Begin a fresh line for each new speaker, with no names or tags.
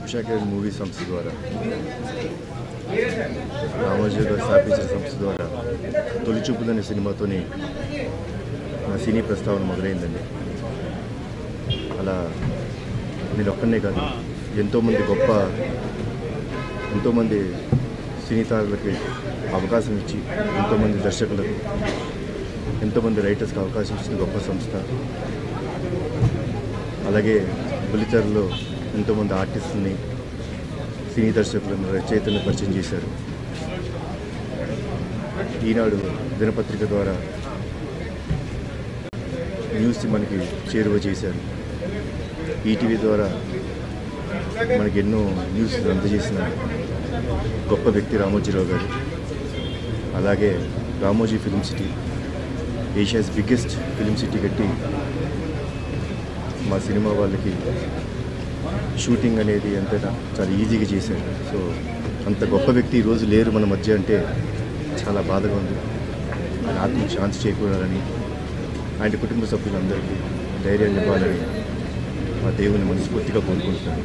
Usha Kiran movie సంస్థ ద్వారా రామోజీ గారు స్థాపించిన సంస్థ ద్వారా తొలి చూపులనే సినిమాతోని నా సినీ ప్రస్తావన మొదలైందండి. అలా నేను ఒక్కనే కాదు, ఎంతోమంది సినీ తారలకి అవకాశం ఇచ్చి, ఎంతోమంది దర్శకులకు, ఎంతోమంది రైటర్స్కి అవకాశం ఇచ్చిన గొప్ప సంస్థ. అలాగే బుల్లితెరలో ఎంతోమంది ఆర్టిస్టులని, సినీ దర్శకులను, రచయితలను పరిచయం చేశారు. ఈనాడు దినపత్రిక ద్వారా న్యూస్ మనకి చేరువ చేశారు. ఈటీవీ ద్వారా మనకి ఎన్నో న్యూస్ అందజేసిన గొప్ప వ్యక్తి రామోజీరావు గారు. అలాగే Ramoji film city, Asia's biggest film city కట్టి మా సినిమా వాళ్ళకి షూటింగ్ అనేది అంతటా చాలా ఈజీగా చేశారు. సో అంత గొప్ప వ్యక్తి ఈరోజు లేరు మన మధ్య అంటే చాలా బాధగా ఉంది. ఆయన ఆత్మకు శాంతి చేకూరాలని, ఆయన కుటుంబ సభ్యులందరికీ ధైర్యాన్ని ఇవ్వాలని మా దేవుని మనస్ఫూర్తిగా కోరుకుంటున్నాను.